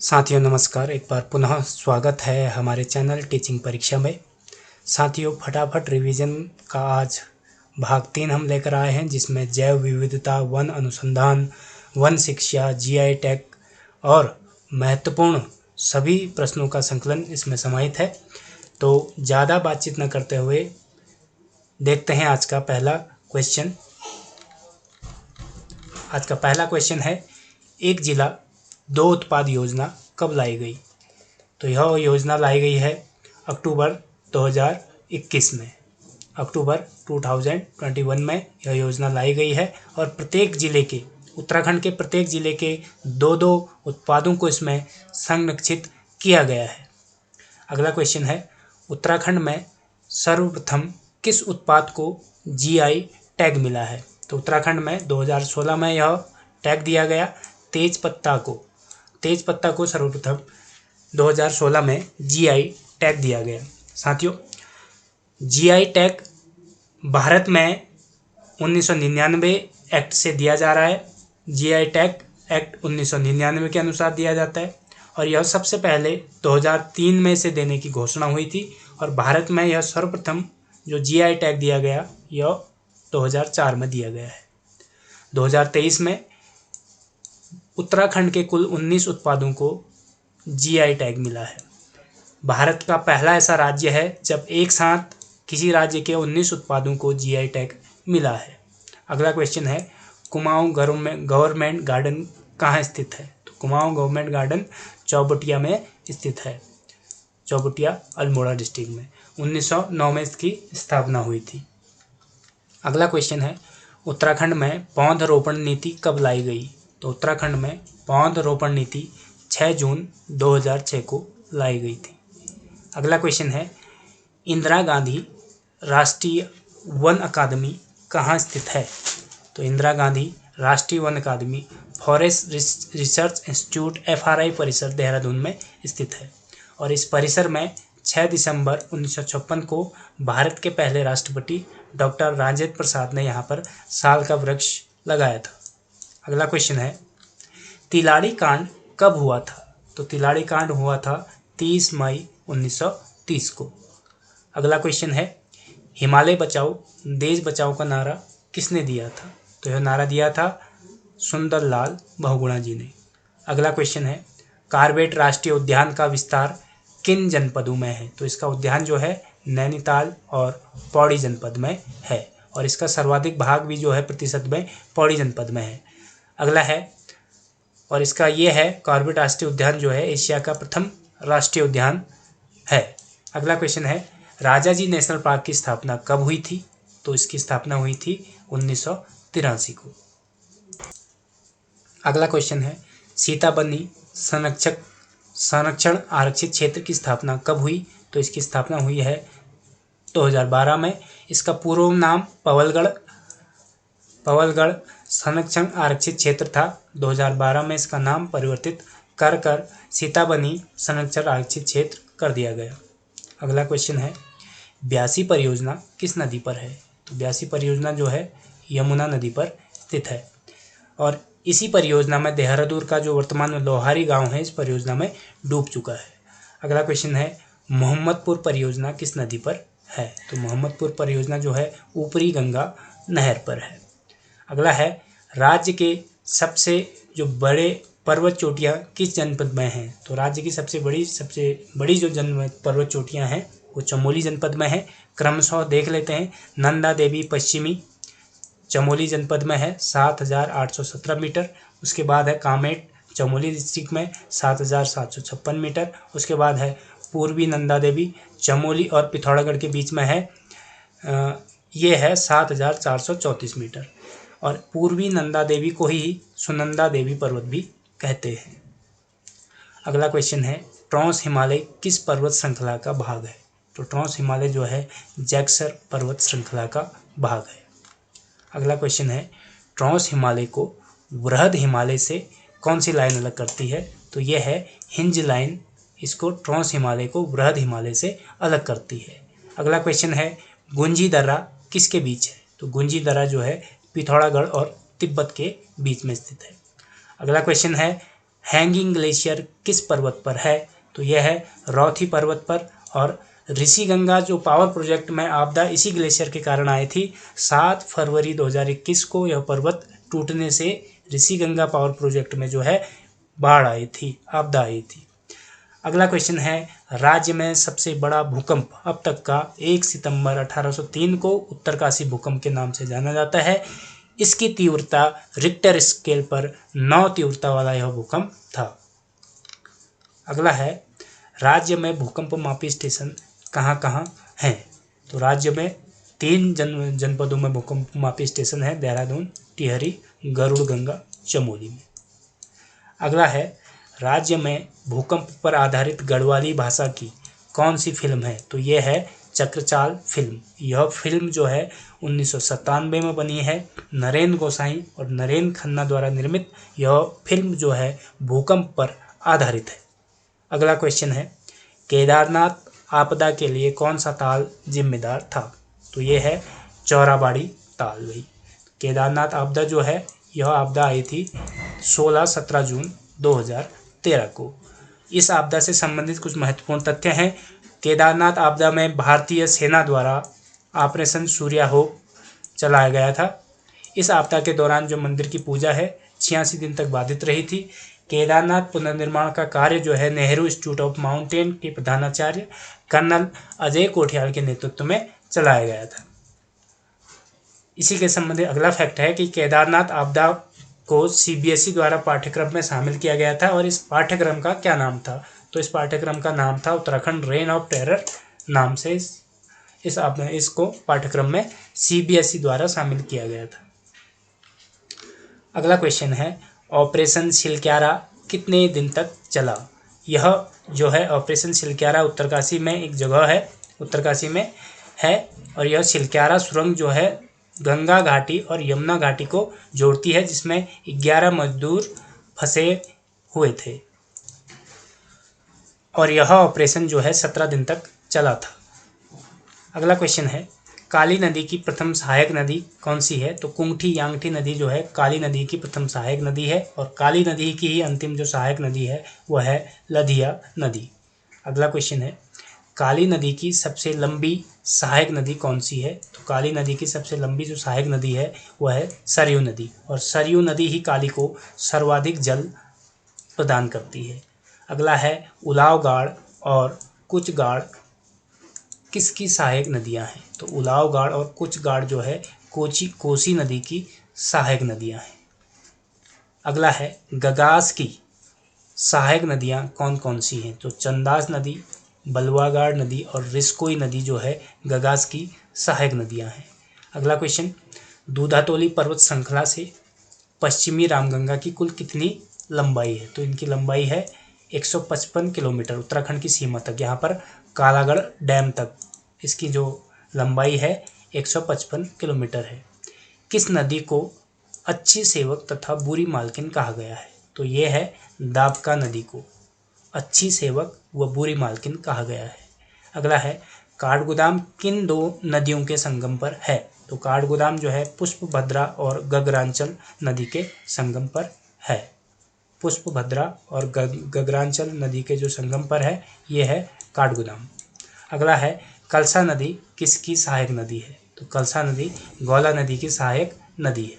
साथियों नमस्कार, एक बार पुनः स्वागत है हमारे चैनल टीचिंग परीक्षा में। साथियों फटाफट रिवीजन का आज भाग 3 हम लेकर आए हैं, जिसमें जैव विविधता, वन अनुसंधान, वन शिक्षा, जीआई टैग और महत्वपूर्ण सभी प्रश्नों का संकलन इसमें समाहित है। तो ज़्यादा बातचीत न करते हुए देखते हैं आज का पहला क्वेश्चन। आज का पहला क्वेश्चन है, एक जिला दो उत्पाद योजना कब लाई गई? तो यह योजना लाई गई है अक्टूबर 2021 में। अक्टूबर 2021 में यह योजना लाई गई है और प्रत्येक जिले के, उत्तराखंड के प्रत्येक जिले के दो उत्पादों को इसमें संरक्षित किया गया है। अगला क्वेश्चन है, उत्तराखंड में सर्वप्रथम किस उत्पाद को जीआई टैग मिला है? तो उत्तराखंड में 2016 में यह टैग दिया गया तेज पत्ता को सर्वप्रथम 2016 में जीआई टैग दिया गया। साथियों, जीआई टैग भारत में 1999 एक्ट से दिया जा रहा है। जीआई टैग एक्ट 1999 के अनुसार दिया जाता है और यह सबसे पहले 2003 में से देने की घोषणा हुई थी और भारत में यह सर्वप्रथम जो जीआई टैग दिया गया यह 2004 में दिया गया है। 2023 में उत्तराखंड के कुल 19 उत्पादों को जीआई टैग मिला है। भारत का पहला ऐसा राज्य है जब एक साथ किसी राज्य के 19 उत्पादों को जीआई टैग मिला है। अगला क्वेश्चन है, कुमाऊं गवर्नमेंट गार्डन कहाँ स्थित है? तो कुमाऊं गवर्नमेंट गार्डन चौबटिया में स्थित है। चौबटिया अल्मोड़ा डिस्ट्रिक्ट में 1909 में इसकी स्थापना हुई थी। अगला क्वेश्चन है, उत्तराखंड में पौधरोपण नीति कब लाई गई? तो उत्तराखंड में पौधरोपण नीति 6 जून 2006 को लाई गई थी। अगला क्वेश्चन है, इंदिरा गांधी राष्ट्रीय वन अकादमी कहाँ स्थित है? तो इंदिरा गांधी राष्ट्रीय वन अकादमी फॉरेस्ट रिसर्च इंस्टीट्यूट FRI परिसर देहरादून में स्थित है और इस परिसर में 6 दिसंबर 1956 को भारत के पहले राष्ट्रपति डॉक्टर राजेंद्र प्रसाद ने यहाँ पर साल का वृक्ष लगाया था। अगला क्वेश्चन है, तिलाड़ी कांड कब हुआ था? तो तिलाड़ी कांड हुआ था 30 मई 1930 को। अगला क्वेश्चन है, हिमालय बचाओ देश बचाओ का नारा किसने दिया था? तो यह नारा दिया था सुंदरलाल बहुगुणा जी ने। अगला क्वेश्चन है, कार्बेट राष्ट्रीय उद्यान का विस्तार किन जनपदों में है? तो इसका उद्यान जो है नैनीताल और पौड़ी जनपद में है और इसका सर्वाधिक भाग भी जो है प्रतिशत में पौड़ी जनपद में है। अगला है, और इसका ये है कार्बेट राष्ट्रीय उद्यान जो है एशिया का प्रथम राष्ट्रीय उद्यान है। अगला क्वेश्चन है, राजाजी नेशनल पार्क की स्थापना कब हुई थी? तो इसकी स्थापना हुई थी 1983 को। अगला क्वेश्चन है, सीताबनी संरक्षण आरक्षित क्षेत्र की स्थापना कब हुई? तो इसकी स्थापना हुई है 2012 में। इसका पूर्व नाम पवलगढ़ संरक्षण आरक्षित क्षेत्र था। 2012 में इसका नाम परिवर्तित कर सीताबनी संरक्षण आरक्षित क्षेत्र कर दिया गया। अगला क्वेश्चन है, ब्यासी परियोजना किस नदी पर है? तो ब्यासी परियोजना जो है यमुना नदी पर स्थित है और इसी परियोजना में देहरादून का जो वर्तमान में लोहारी गांव है इस परियोजना में डूब चुका है। अगला क्वेश्चन है, मोहम्मदपुर परियोजना किस नदी पर है? तो मोहम्मदपुर परियोजना जो है ऊपरी गंगा नहर पर है। अगला है, राज्य के सबसे जो बड़े पर्वत चोटियाँ किस जनपद में हैं? तो राज्य की सबसे बड़ी जो पर्वत चोटियाँ हैं वो चमोली जनपद में है। क्रमशः देख लेते हैं, नंदा देवी पश्चिमी चमोली जनपद में है 7817 मीटर। उसके बाद है कामेट चमोली डिस्ट्रिक्ट में 7756 मीटर। उसके बाद है पूर्वी नंदा देवी चमोली और पिथौरागढ़ के बीच में है, ये है 7434 मीटर और पूर्वी नंदा देवी को ही सुनंदा देवी पर्वत भी कहते हैं। अगला क्वेश्चन है, ट्रांस हिमालय किस पर्वत श्रृंखला का भाग है? तो ट्रांस हिमालय जो है जैक्सर पर्वत श्रृंखला का भाग है। अगला क्वेश्चन है, ट्रांस हिमालय को वृहद हिमालय से कौन सी लाइन अलग करती है? तो यह है हिंज लाइन, इसको ट्रांस हिमालय को वृहद हिमालय से अलग करती है। अगला क्वेश्चन है, गुंजी दर्रा किसके बीच है? तो गुंजी दर्रा जो है पिथौरागढ़ और तिब्बत के बीच में स्थित है। अगला क्वेश्चन है, हैंगिंग ग्लेशियर किस पर्वत पर है? तो यह है रॉथी पर्वत पर। और ऋषिगंगा जो पावर प्रोजेक्ट में आपदा इसी ग्लेशियर के कारण आई थी। 7 फरवरी 2021 को यह पर्वत टूटने से ऋषिगंगा पावर प्रोजेक्ट में जो है बाढ़ आई थी, आपदा आई थी। अगला क्वेश्चन है, राज्य में सबसे बड़ा भूकंप अब तक का 1 सितंबर 1803 को उत्तरकाशी भूकंप के नाम से जाना जाता है। इसकी तीव्रता रिक्टर स्केल पर 9 तीव्रता वाला यह भूकंप था। अगला है, राज्य में भूकंप मापी स्टेशन कहाँ कहाँ हैं? तो राज्य में 3 जनपदों में भूकंप मापी स्टेशन है, देहरादून, टिहरी, गरुड़गंगा, चमोली में। अगला है, राज्य में भूकंप पर आधारित गढ़वाली भाषा की कौन सी फिल्म है? तो यह है चक्रचाल फिल्म। यह फिल्म जो है 1997 में बनी है। नरेंद्र गोसाई और नरेंद्र खन्ना द्वारा निर्मित यह फिल्म जो है भूकंप पर आधारित है। अगला क्वेश्चन है, केदारनाथ आपदा के लिए कौन सा ताल जिम्मेदार था? तो यह है चौराबाड़ी ताल। भाई केदारनाथ आपदा जो है यह आपदा आई थी 16-17 जून 2013 को। इस आपदा से संबंधित कुछ महत्वपूर्ण तथ्य हैं। केदारनाथ आपदा में भारतीय सेना द्वारा ऑपरेशन सूर्या होप चलाया गया था। इस आपदा के दौरान जो मंदिर की पूजा है 86 दिन तक बाधित रही थी। केदारनाथ पुनर्निर्माण का कार्य जो है नेहरू इंस्टीट्यूट ऑफ माउंटेन के प्रधानाचार्य कर्नल अजय कोठियाल के नेतृत्व में चलाया गया था। इसी के संबंधित अगला फैक्ट है कि केदारनाथ आपदा को सीबीएसई द्वारा पाठ्यक्रम में शामिल किया गया था। और इस पाठ्यक्रम का क्या नाम था? तो इस पाठ्यक्रम का नाम था उत्तराखंड रेन ऑफ टेरर नाम से इसको पाठ्यक्रम में सीबीएसई द्वारा शामिल किया गया था। अगला क्वेश्चन है, ऑपरेशन सिलक्यारा कितने दिन तक चला? यह जो है ऑपरेशन सिलक्यारा उत्तरकाशी में एक जगह है, उत्तरकाशी में है। और यह सिलक्यारा सुरंग जो है गंगा घाटी और यमुना घाटी को जोड़ती है, जिसमें 11 मजदूर फंसे हुए थे। और यह ऑपरेशन जो है 17 दिन तक चला था। अगला क्वेश्चन है, काली नदी की प्रथम सहायक नदी कौन सी है? तो कुंगठी यांगठी नदी जो है काली नदी की प्रथम सहायक नदी है। और काली नदी की ही अंतिम जो सहायक नदी है वह है लधिया नदी। अगला क्वेश्चन है, काली नदी की सबसे लंबी सहायक नदी कौन सी है? तो काली नदी की सबसे लंबी जो सहायक नदी है वह है सरयू नदी। और सरयू नदी ही काली को सर्वाधिक जल प्रदान करती है। अगला है, उलाव गाड़ और कुच गाड़ किसकी सहायक नदियां हैं? तो उलाव गाड़ और कुच गाड़ जो है कोसी नदी की सहायक नदियां हैं। अगला है, गगास की सहायक नदियां कौन कौन सी हैं? तो चंदास नदी, बलवागाड़ नदी और रिस्कोई नदी जो है गगास की सहायक नदियां हैं। अगला क्वेश्चन, दूधातोली पर्वत श्रृंखला से पश्चिमी रामगंगा की कुल कितनी लंबाई है? तो इनकी लंबाई है 155 किलोमीटर उत्तराखंड की सीमा तक, यहाँ पर कालागढ़ डैम तक इसकी जो लंबाई है 155 किलोमीटर है। किस नदी को अच्छी सेवक तथा बुरी मालकिन कहा गया है? तो ये है दाबका नदी को अच्छी सेवक व बुरी मालकिन कहा गया है। अगला है, काठगोदाम किन 2 नदियों के संगम पर है? तो काठगोदाम जो है पुष्पभद्रा और गगरांचल नदी के संगम पर है। पुष्पभद्रा और गगरांचल नदी के जो संगम पर है ये है काठगोदाम। अगला है, कलसा नदी किसकी सहायक नदी है? तो कलसा नदी गौला नदी की सहायक नदी है।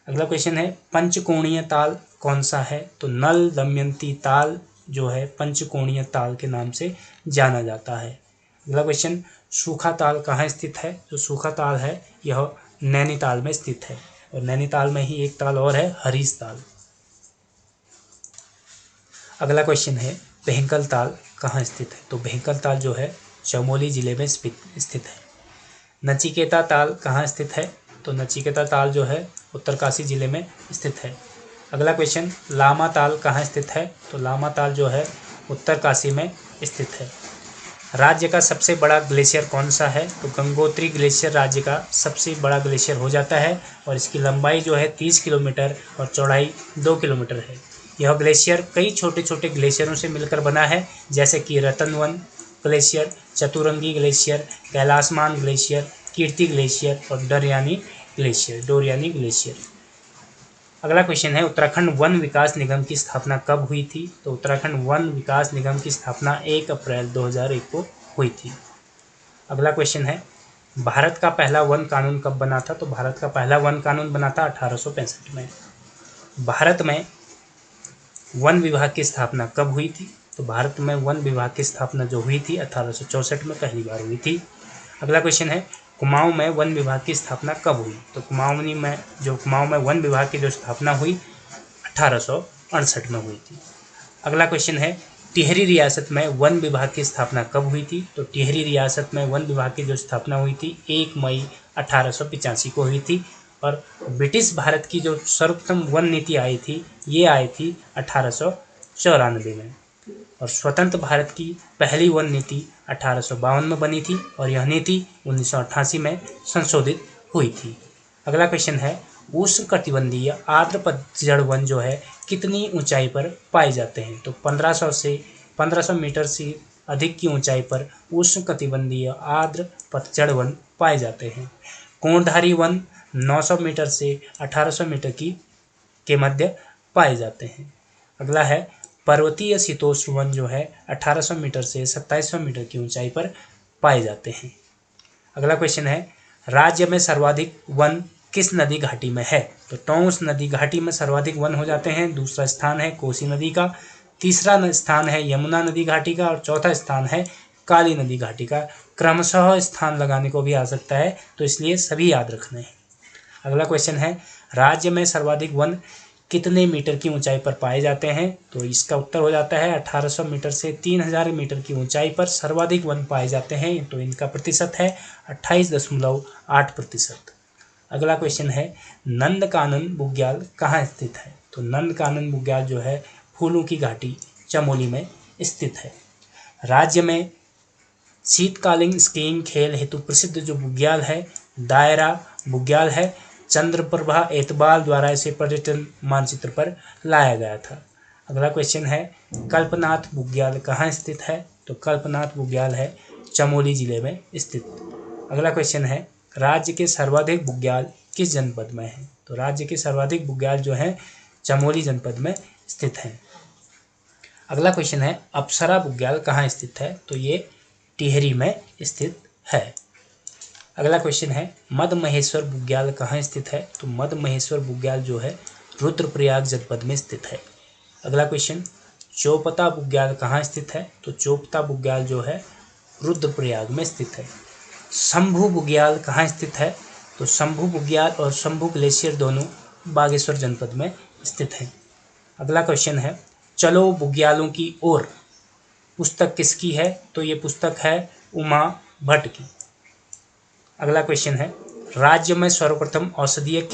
अगला क्वेश्चन है, पंचकोणीय ताल कौन सा है? तो नल दमयंती ताल जो है पंचकोणीय ताल के नाम से जाना जाता है। अगला क्वेश्चन, सूखा ताल कहाँ स्थित है? जो सूखा ताल है यह नैनीताल में स्थित है। और नैनीताल में ही एक ताल और है, हरीश ताल। अगला क्वेश्चन है, भेंकल ताल कहाँ स्थित है? तो भेंकल ताल जो है चमोली जिले में स्थित है। नचिकेता ताल कहाँ स्थित है? तो नचिकेता ताल जो है उत्तरकाशी जिले में स्थित है। अगला क्वेश्चन, लामा ताल कहाँ स्थित है? तो लामा ताल जो है उत्तरकाशी में स्थित है। राज्य का सबसे बड़ा ग्लेशियर कौन सा है? तो गंगोत्री ग्लेशियर राज्य का सबसे बड़ा ग्लेशियर हो जाता है। और इसकी लंबाई जो है 30 किलोमीटर और चौड़ाई 2 किलोमीटर है। यह ग्लेशियर कई छोटे छोटे ग्लेशियरों से मिलकर बना है, जैसे कि रतनवन ग्लेशियर, चतुरंगी ग्लेशियर, कैलाशमान ग्लेशियर, कीर्ति ग्लेशियर और डोरियानी ग्लेशियर। अगला क्वेश्चन है उत्तराखंड वन विकास निगम की स्थापना कब हुई थी? तो उत्तराखंड वन विकास निगम की स्थापना 1 अप्रैल 2001 को हुई थी। अगला क्वेश्चन है भारत का पहला वन कानून कब बना था? तो भारत का पहला वन कानून बना था 1865 में। भारत में वन विभाग की स्थापना कब हुई थी? तो भारत में वन विभाग की स्थापना जो हुई थी 1864 में पहली बार हुई थी। अगला क्वेश्चन है कुमाऊं में वन विभाग की स्थापना कब हुई? तो कुमाऊं में वन विभाग की जो स्थापना हुई 1868 में हुई थी। अगला क्वेश्चन है टिहरी रियासत में वन विभाग की स्थापना कब हुई थी? तो टिहरी रियासत में वन विभाग की जो स्थापना हुई थी 1 मई 1885 को हुई थी। और ब्रिटिश भारत की जो सर्वप्रथम वन नीति आई थी ये आई थी 1894 में। और स्वतंत्र भारत की पहली वन नीति 1852 में बनी थी और यह नीति 1988 में संशोधित हुई थी। अगला क्वेश्चन है उष्णकटिबंधीय आर्द्र पतझड़ वन जो है कितनी ऊंचाई पर पाए जाते हैं? तो 1500 मीटर से अधिक की ऊंचाई पर उष्णकटिबंधीय आर्द्र पतझड़ वन पाए जाते हैं। कोणधारी वन 900 मीटर से 1800 मीटर के मध्य पाए जाते हैं। अगला है पर्वतीय शीतोष्ण वन जो है 1800 मीटर से 2700 मीटर की ऊंचाई पर पाए जाते हैं। अगला क्वेश्चन है राज्य में सर्वाधिक वन किस नदी घाटी में है? तो टोंस नदी घाटी में सर्वाधिक वन हो जाते हैं। दूसरा स्थान है कोसी नदी का, तीसरा स्थान है यमुना नदी घाटी का और चौथा स्थान है काली नदी घाटी का। क्रमशः स्थान लगाने को भी आ सकता है तो इसलिए सभी याद रखने हैं। अगला क्वेश्चन है राज्य में सर्वाधिक वन कितने मीटर की ऊंचाई पर पाए जाते हैं? तो इसका उत्तर हो जाता है 1800 मीटर से 3000 मीटर की ऊंचाई पर सर्वाधिक वन पाए जाते हैं। तो इनका प्रतिशत है 28.8%। अगला क्वेश्चन है नंदकानन बुग्याल कहाँ स्थित है? तो नंदकानन बुग्याल जो है फूलों की घाटी चमोली में स्थित है। राज्य में शीतकालीन स्कीइंग खेल हेतु प्रसिद्ध जो बुग्याल है दायरा बुग्याल है। चंद्रप्रभा एतबाल द्वारा इसे पर्यटन मानचित्र पर लाया गया था। अगला क्वेश्चन है कल्पनाथ बुग्याल कहाँ स्थित है? तो कल्पनाथ बुग्याल है चमोली जिले में स्थित। अगला क्वेश्चन है राज्य के सर्वाधिक बुग्याल किस जनपद में है? तो राज्य के सर्वाधिक बुग्याल जो है चमोली जनपद में स्थित है। अगला क्वेश्चन है अप्सरा बुग्याल कहाँ स्थित है? तो ये टिहरी में स्थित है। अगला क्वेश्चन है मद महेश्वर बुग्याल कहाँ स्थित है? तो मद महेश्वर बुग्याल जो है रुद्रप्रयाग जनपद में स्थित है। अगला क्वेश्चन चौपता बुग्याल कहाँ स्थित है? तो चौपता बुग्याल जो है रुद्रप्रयाग में स्थित है। शंभू बुग्याल कहाँ स्थित है? तो शंभू बुग्याल और शंभू ग्लेशियर दोनों बागेश्वर जनपद में स्थित हैं। अगला क्वेश्चन है चलो बुग्यालों की ओर पुस्तक किसकी है? तो ये पुस्तक है उमा भट्ट की। अगला क्वेश्चन है राज्य में सर्वप्रथम औषधीय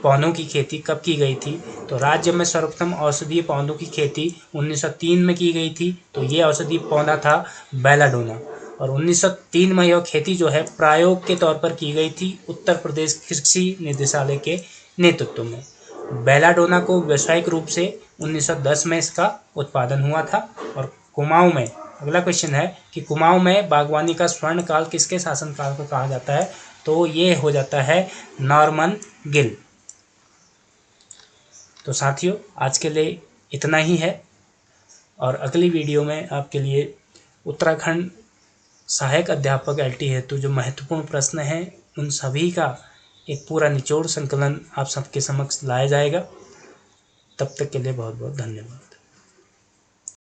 पौधों की खेती कब की गई थी? तो राज्य में सर्वप्रथम औषधीय पौधों की खेती 1903 में की गई थी। तो ये औषधीय पौधा था बेलाडोना और 1903 में यह खेती जो है प्रायोग के तौर पर की गई थी उत्तर प्रदेश कृषि निदेशालय के नेतृत्व में। बेलाडोना को व्यावसायिक रूप से 1910 में इसका उत्पादन हुआ था। और कुमाऊं में अगला क्वेश्चन है कि कुमाऊं में बागवानी का स्वर्ण काल किसके शासनकाल को कहा जाता है? तो ये हो जाता है नॉर्मन गिल। तो साथियों आज के लिए इतना ही है और अगली वीडियो में आपके लिए उत्तराखंड सहायक अध्यापक LT हेतु जो महत्वपूर्ण प्रश्न हैं उन सभी का एक पूरा निचोड़ संकलन आप सबके समक्ष लाया जाएगा। तब तक के लिए बहुत बहुत धन्यवाद।